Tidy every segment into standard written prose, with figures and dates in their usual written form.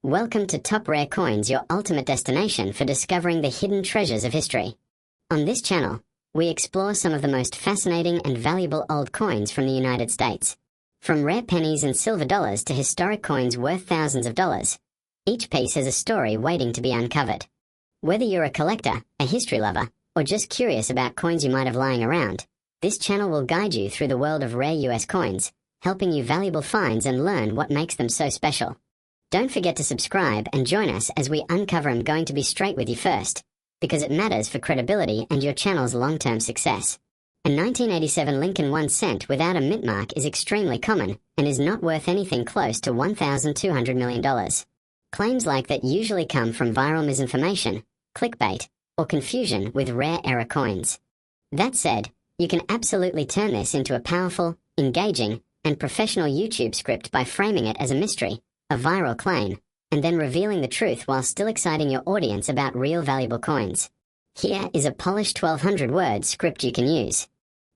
Welcome to Top Rare Coins, your ultimate destination for discovering the hidden treasures of history. On this channel, we explore some of the most fascinating and valuable old coins from the United States. From rare pennies and silver dollars to historic coins worth thousands of dollars, each piece has a story waiting to be uncovered. Whether you're a collector, a history lover, or just curious about coins you might have lying around, this channel will guide you through the world of rare US coins, helping you valuable finds and learn what makes them so special. Don't forget to subscribe and join us as we uncover. I'm going to be straight with you first, because it matters for credibility and your channel's long-term success. A 1987 Lincoln 1 cent without a mint mark is extremely common and is not worth anything close to $1,200 million. Claims like that usually come from viral misinformation, clickbait, or confusion with rare era coins. That said, you can absolutely turn this into a powerful, engaging, and professional YouTube script by framing it as a mystery, a viral claim, and then revealing the truth while still exciting your audience about real valuable coins. Here is a polished 1,200-word script you can use.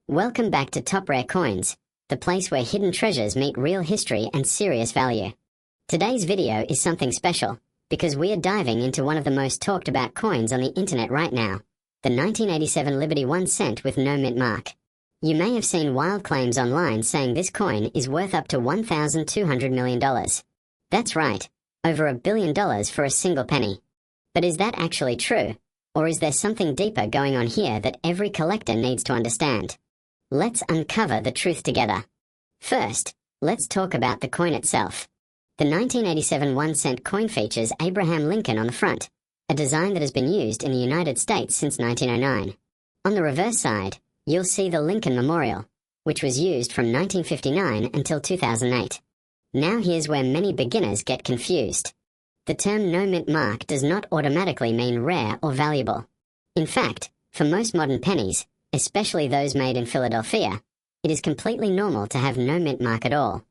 Welcome back to Top Rare Coins, the place where hidden treasures meet real history and serious value. Today's video is something special, because we are diving into one of the most talked about coins on the internet right now, the 1987 Liberty 1 cent with no mint mark. You may have seen wild claims online saying this coin is worth up to $1,200 million. That's right, over $1 billion for a single penny. But is that actually true, or is there something deeper going on here that every collector needs to understand? Let's uncover the truth together. First, let's talk about the coin itself. The 1987 1 cent coin features Abraham Lincoln on the front, a design that has been used in the United States since 1909. On the reverse side, you'll see the Lincoln Memorial, which was used from 1959 until 2008. Now here's where many beginners get confused. The term no mint mark does not automatically mean rare or valuable. In fact, for most modern pennies, especially those made in Philadelphia, it is completely normal to have no mint mark at all.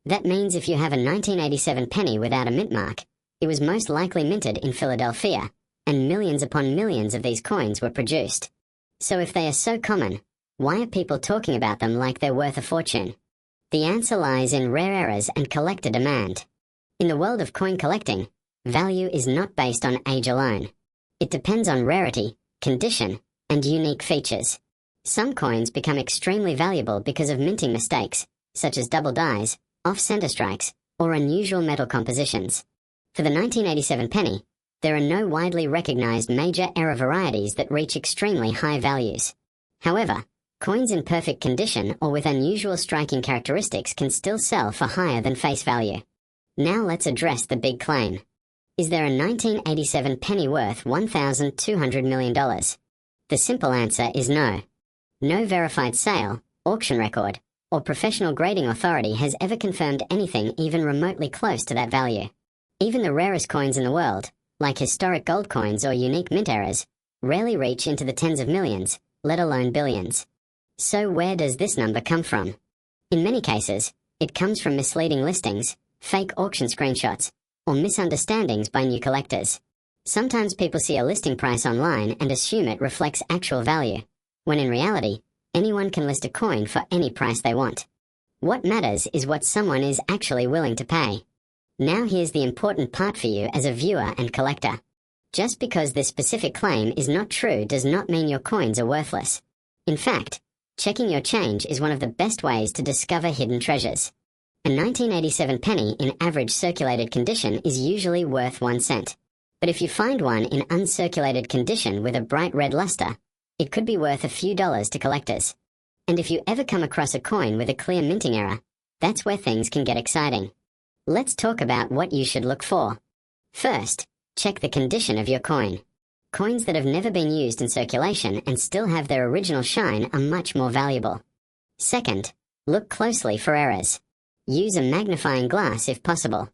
That means if you have a 1987 penny without a mint mark, it was most likely minted in Philadelphia, and millions upon millions of these coins were produced. So if they are so common, why are people talking about them like they're worth a fortune? The answer lies in rare errors and collector demand. In the world of coin collecting, value is not based on age alone. It depends on rarity, condition, and unique features. Some coins become extremely valuable because of minting mistakes, such as double dies, off-center strikes, or unusual metal compositions. For the 1987 penny, there are no widely recognized major error varieties that reach extremely high values. However, coins in perfect condition or with unusual striking characteristics can still sell for higher than face value. Now let's address the big claim. Is there a 1987 penny worth $1,200 million? The simple answer is no. No verified sale, auction record, or professional grading authority has ever confirmed anything even remotely close to that value. Even the rarest coins in the world, like historic gold coins or unique mint errors, rarely reach into the tens of millions, let alone billions. So where does this number come from? In many cases, it comes from misleading listings, fake auction screenshots, or misunderstandings by new collectors. Sometimes people see a listing price online and assume it reflects actual value, when in reality, anyone can list a coin for any price they want. What matters is what someone is actually willing to pay. Now here's the important part for you as a viewer and collector. Just because this specific claim is not true does not mean your coins are worthless. In fact, checking your change is one of the best ways to discover hidden treasures. A 1987 penny in average circulated condition is usually worth 1 cent. But if you find one in uncirculated condition with a bright red luster, it could be worth a few dollars to collectors. And if you ever come across a coin with a clear minting error, that's where things can get exciting. Let's talk about what you should look for. First, check the condition of your coin. Coins that have never been used in circulation and still have their original shine are much more valuable. Second, look closely for errors. Use a magnifying glass if possible.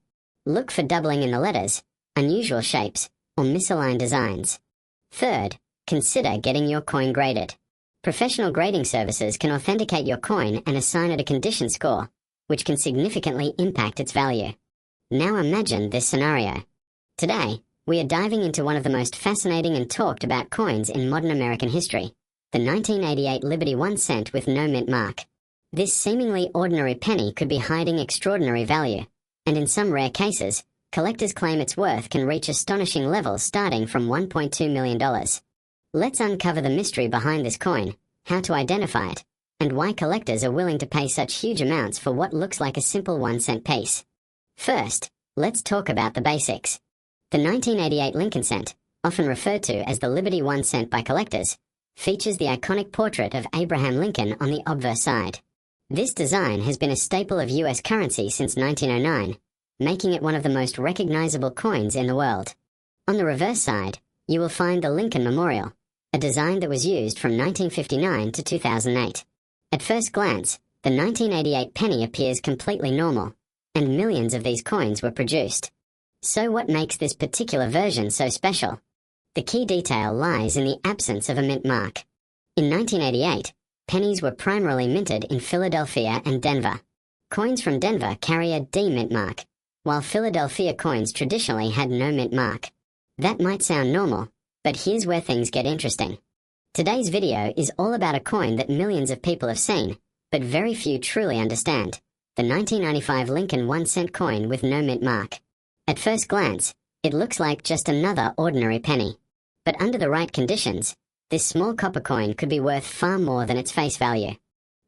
Look for doubling in the letters, unusual shapes, or misaligned designs. Third, consider getting your coin graded. Professional grading services can authenticate your coin and assign it a condition score, which can significantly impact its value. Now imagine this scenario. Today, we are diving into one of the most fascinating and talked about coins in modern American history, the 1988 Liberty 1 cent with no mint mark. This seemingly ordinary penny could be hiding extraordinary value, and in some rare cases, Collectors claim its worth can reach astonishing levels starting from $1.2 million. Let's uncover the mystery behind this coin, how to identify it, and why collectors are willing to pay such huge amounts for what looks like a simple 1-cent piece. First, let's talk about the basics. The 1988 Lincoln cent, often referred to as the Liberty 1 cent by collectors, features the iconic portrait of Abraham Lincoln on the obverse side. This design has been a staple of US currency since 1909, making it one of the most recognizable coins in the world. On the reverse side, you will find the Lincoln Memorial, a design that was used from 1959 to 2008. At first glance, the 1988 penny appears completely normal, and millions of these coins were produced. So what makes this particular version so special? The key detail lies in the absence of a mint mark. In 1988, pennies were primarily minted in Philadelphia and Denver. Coins from Denver carry a D mint mark, while Philadelphia coins traditionally had no mint mark. That might sound normal, but here's where things get interesting. Today's video is all about a coin that millions of people have seen, but very few truly understand: the 1995 Lincoln 1 cent coin with no mint mark. At first glance, it looks like just another ordinary penny. But under the right conditions, this small copper coin could be worth far more than its face value.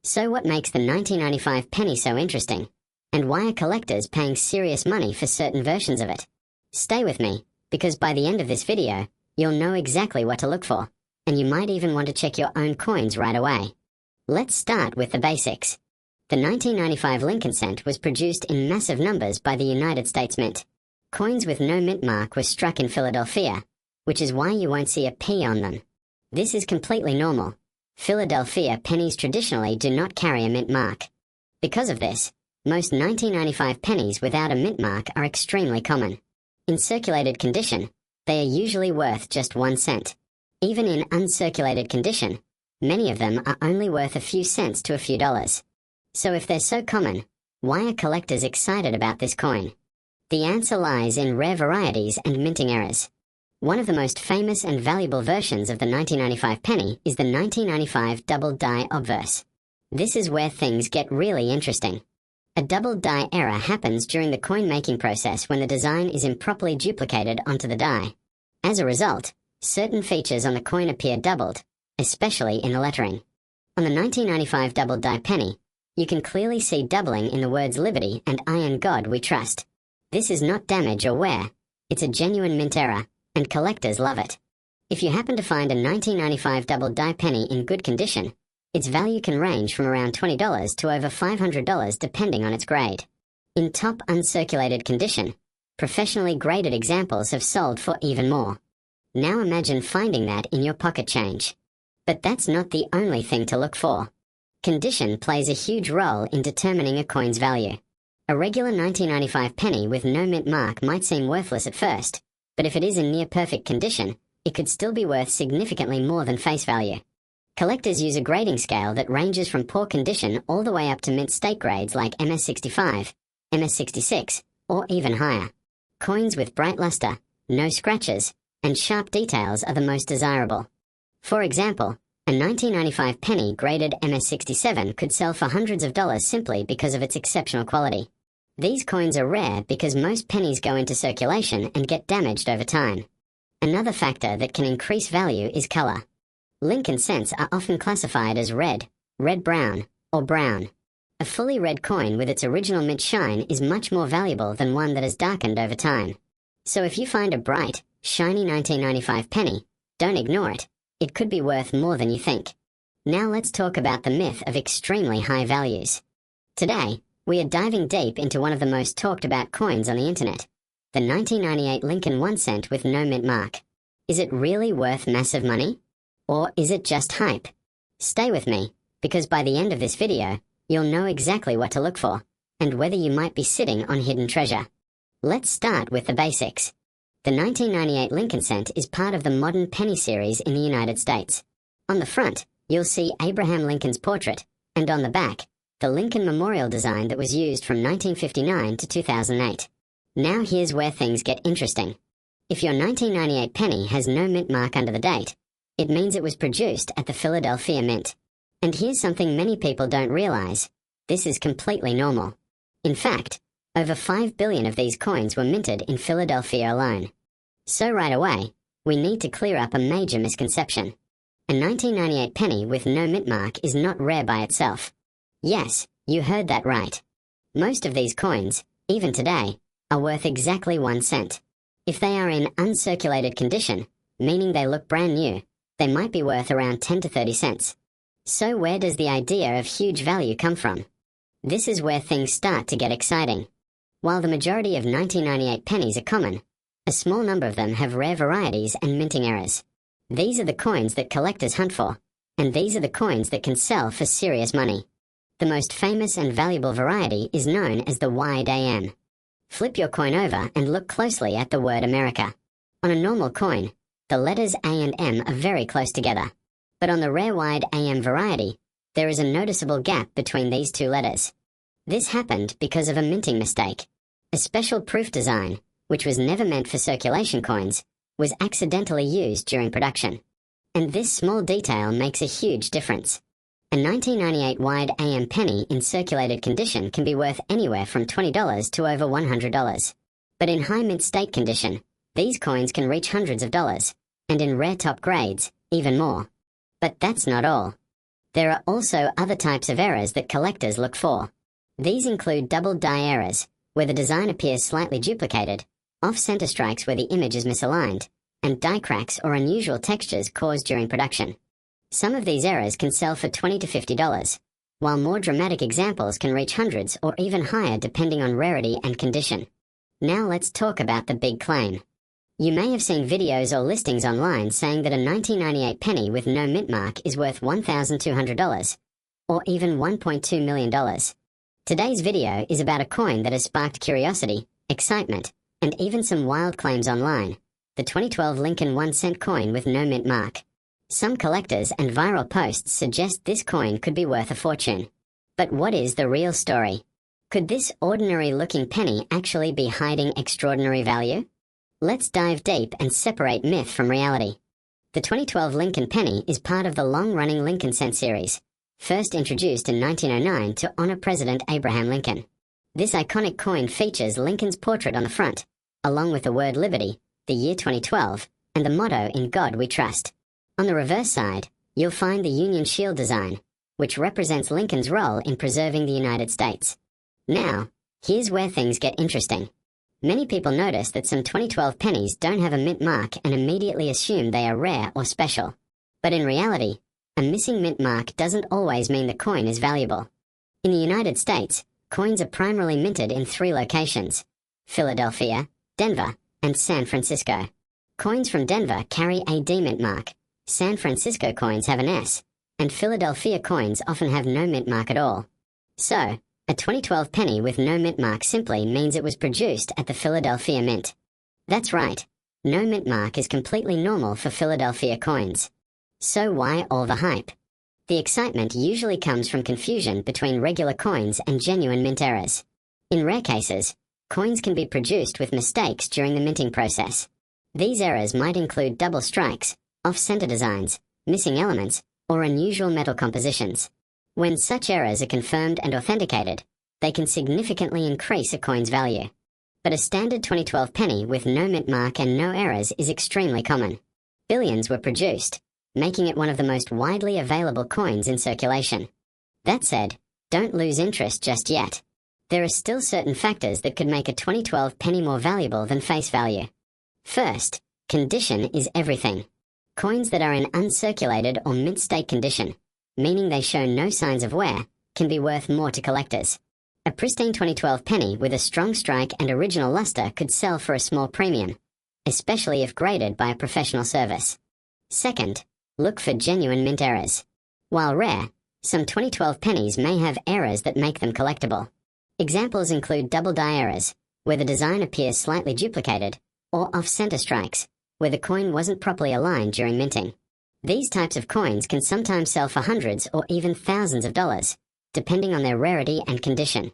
So what makes the 1995 penny so interesting? And why are collectors paying serious money for certain versions of it? Stay with me, because by the end of this video, you'll know exactly what to look for, and you might even want to check your own coins right away. Let's start with the basics. The 1995 Lincoln cent was produced in massive numbers by the United States Mint. Coins with no mint mark were struck in Philadelphia, which is why you won't see a P on them. This is completely normal. Philadelphia pennies traditionally do not carry a mint mark. Because of this, most 1995 pennies without a mint mark are extremely common. In circulated condition, they are usually worth just 1 cent. Even in uncirculated condition, many of them are only worth a few cents to a few dollars. So if they're so common, why are collectors excited about this coin? The answer lies in rare varieties and minting errors. One of the most famous and valuable versions of the 1995 penny is the 1995 double die obverse. This is where things get really interesting. A double die error happens during the coin-making process when the design is improperly duplicated onto the die. As a result, certain features on the coin appear doubled, especially in the lettering. On the 1995 double die penny, you can clearly see doubling in the words Liberty and I in God We Trust. This is not damage or wear, it's a genuine mint error, and collectors love it. If you happen to find a 1995 double die penny in good condition, its value can range from around $20 to over $500 depending on its grade. In top uncirculated condition, professionally graded examples have sold for even more. Now imagine finding that in your pocket change. But that's not the only thing to look for. Condition plays a huge role in determining a coin's value. A regular 1995 penny with no mint mark might seem worthless at first, but if it is in near-perfect condition, it could still be worth significantly more than face value. Collectors use a grading scale that ranges from poor condition all the way up to mint state grades like MS65, MS66, or even higher. Coins with bright luster, no scratches, and sharp details are the most desirable. For example, a 1995 penny graded MS67 could sell for hundreds of dollars simply because of its exceptional quality. These coins are rare because most pennies go into circulation and get damaged over time. Another factor that can increase value is color. Lincoln cents are often classified as red, red-brown, or brown. A fully red coin with its original mint shine is much more valuable than one that has darkened over time. So if you find a bright, shiny 1995 penny, don't ignore it. It could be worth more than you think. Now let's talk about the myth of extremely high values. Today, we are diving deep into one of the most talked about coins on the internet, the 1998 Lincoln 1 cent with no mint mark. Is it really worth massive money? Or is it just hype? Stay with me, because by the end of this video, you'll know exactly what to look for, and whether you might be sitting on hidden treasure. Let's start with the basics. The 1998 Lincoln cent is part of the modern penny series in the United States. On the front, you'll see Abraham Lincoln's portrait, and on the back, the Lincoln Memorial design that was used from 1959 to 2008. Now here's where things get interesting. If your 1998 penny has no mint mark under the date, it means it was produced at the Philadelphia Mint. And here's something many people don't realize. This is completely normal. In fact, Over 5 billion of these coins were minted in Philadelphia alone. So right away, we need to clear up a major misconception. A 1998 penny with no mint mark is not rare by itself. Yes, you heard that right. Most of these coins, even today, are worth exactly 1 cent. If they are in uncirculated condition, meaning they look brand new, they might be worth around 10 to 30 cents. So where does the idea of huge value come from? This is where things start to get exciting. While the majority of 1998 pennies are common, a small number of them have rare varieties and minting errors. These are the coins that collectors hunt for, and these are the coins that can sell for serious money. The most famous and valuable variety is known as the wide AM. Flip your coin over and look closely at the word America. On a normal coin, the letters A and M are very close together. But on the rare wide AM variety, there is a noticeable gap between these two letters. This happened because of a minting mistake. A special proof design, which was never meant for circulation coins, was accidentally used during production. And this small detail makes a huge difference. A 1998 wide AM penny in circulated condition can be worth anywhere from $20 to over $100. But in high mint state condition, these coins can reach hundreds of dollars, and in rare top grades, even more. But that's not all. There are also other types of errors that collectors look for. These include double die errors, where the design appears slightly duplicated, off-center strikes where the image is misaligned, and die cracks or unusual textures caused during production. Some of these errors can sell for $20 to $50, while more dramatic examples can reach hundreds or even higher depending on rarity and condition. Now let's talk about the big claim. You may have seen videos or listings online saying that a 1998 penny with no mint mark is worth $1,200, or even $1.2 million. Today's video is about a coin that has sparked curiosity, excitement, and even some wild claims online, the 2012 Lincoln 1-cent coin with no mint mark. Some collectors and viral posts suggest this coin could be worth a fortune. But what is the real story? Could this ordinary-looking penny actually be hiding extraordinary value? Let's dive deep and separate myth from reality. The 2012 Lincoln penny is part of the long-running Lincoln cent series, first introduced in 1909 to honor President Abraham Lincoln. This iconic coin features Lincoln's portrait on the front, along with the word Liberty, the year 2012, and the motto "In God We Trust." On the reverse side, you'll find the Union Shield design, which represents Lincoln's role in preserving the United States. Now, here's where things get interesting. Many people notice that some 2012 pennies don't have a mint mark and immediately assume they are rare or special. But in reality, a missing mint mark doesn't always mean the coin is valuable. In the United States, coins are primarily minted in 3 locations: Philadelphia, Denver, and San Francisco. Coins from Denver carry a D mint mark, San Francisco coins have an S, and Philadelphia coins often have no mint mark at all. So, a 2012 penny with no mint mark simply means it was produced at the Philadelphia Mint. That's right, no mint mark is completely normal for Philadelphia coins. So why all the hype? The excitement usually comes from confusion between regular coins and genuine mint errors. In rare cases, coins can be produced with mistakes during the minting process. These errors might include double strikes, off-center designs, missing elements, or unusual metal compositions. When such errors are confirmed and authenticated, they can significantly increase a coin's value. But a standard 2012 penny with no mint mark and no errors is extremely common. Billions were produced, making it one of the most widely available coins in circulation. That said, don't lose interest just yet. There are still certain factors that could make a 2012 penny more valuable than face value. First, condition is everything. Coins that are in uncirculated or mint state condition, meaning they show no signs of wear, can be worth more to collectors. A pristine 2012 penny with a strong strike and original luster could sell for a small premium, especially if graded by a professional service. Second, look for genuine mint errors. While rare, some 2012 pennies may have errors that make them collectible. Examples include double die errors, where the design appears slightly duplicated, or off-center strikes, where the coin wasn't properly aligned during minting. These types of coins can sometimes sell for hundreds or even thousands of dollars, depending on their rarity and condition.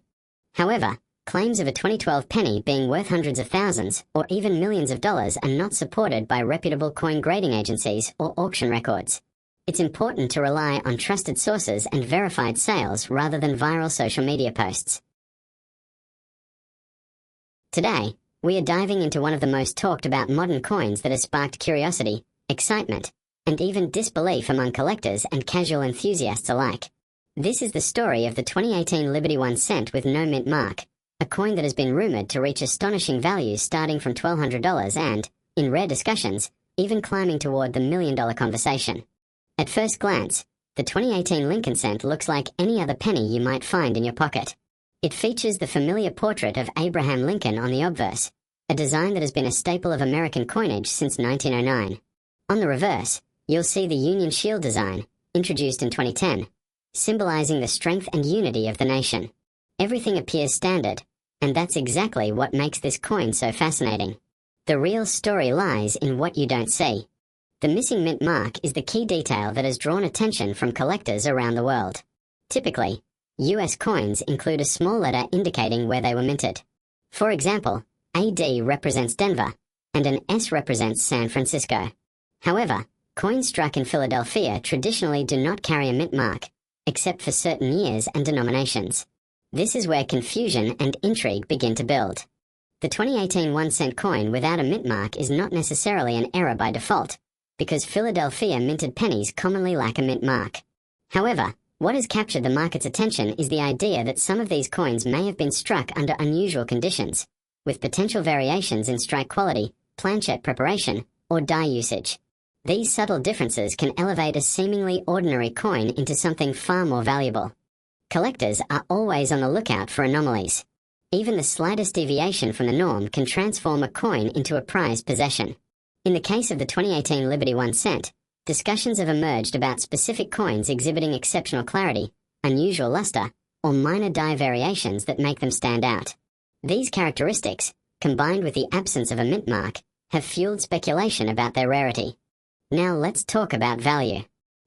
However, claims of a 2012 penny being worth hundreds of thousands or even millions of dollars are not supported by reputable coin grading agencies or auction records. It's important to rely on trusted sources and verified sales rather than viral social media posts. Today, we are diving into one of the most talked about modern coins that has sparked curiosity, excitement, and even disbelief among collectors and casual enthusiasts alike. This is the story of the 2018 Liberty 1 cent with no mint mark, a coin that has been rumored to reach astonishing values starting from $1,200 and, in rare discussions, even climbing toward the $1 million conversation. At first glance, the 2018 Lincoln cent looks like any other penny you might find in your pocket. It features the familiar portrait of Abraham Lincoln on the obverse, a design that has been a staple of American coinage since 1909. On the reverse, you'll see the Union Shield design, introduced in 2010, symbolizing the strength and unity of the nation. Everything appears standard, and that's exactly what makes this coin so fascinating. The real story lies in what you don't see. The missing mint mark is the key detail that has drawn attention from collectors around the world. Typically, US coins include a small letter indicating where they were minted. For example, AD represents Denver, and an S represents San Francisco. However, coins struck in Philadelphia traditionally do not carry a mint mark, except for certain years and denominations. This is where confusion and intrigue begin to build. The 2018 1 cent coin without a mint mark is not necessarily an error by default, because Philadelphia minted pennies commonly lack a mint mark. However, what has captured the market's attention is the idea that some of these coins may have been struck under unusual conditions, with potential variations in strike quality, planchet preparation, or die usage. These subtle differences can elevate a seemingly ordinary coin into something far more valuable. Collectors are always on the lookout for anomalies. Even the slightest deviation from the norm can transform a coin into a prized possession. In the case of the 2018 Liberty 1 cent, discussions have emerged about specific coins exhibiting exceptional clarity, unusual luster, or minor die variations that make them stand out. These characteristics, combined with the absence of a mint mark, have fueled speculation about their rarity. Now let's talk about value.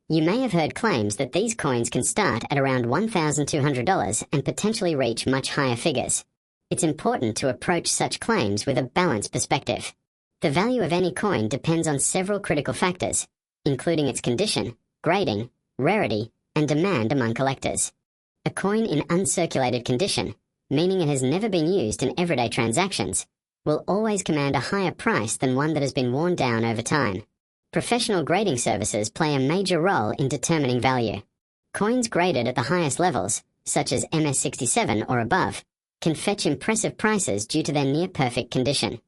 You may have heard claims that these coins can start at around $1,200 and potentially reach much higher figures. It's important to approach such claims with a balanced perspective. The value of any coin depends on several critical factors, including its condition, grading, rarity, and demand among collectors. A coin in uncirculated condition, meaning it has never been used in everyday transactions, will always command a higher price than one that has been worn down over time. Professional grading services play a major role in determining value. Coins graded at the highest levels, such as MS67 or above, can fetch impressive prices due to their near-perfect condition.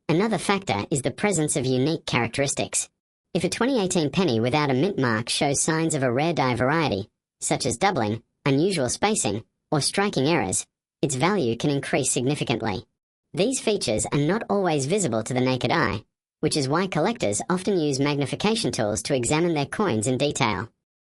Another factor is the presence of unique characteristics. If a 2018 penny without a mint mark shows signs of a rare die variety, such as doubling, unusual spacing, or striking errors, its value can increase significantly. These features are not always visible to the naked eye, which is why collectors often use magnification tools to examine their coins in detail.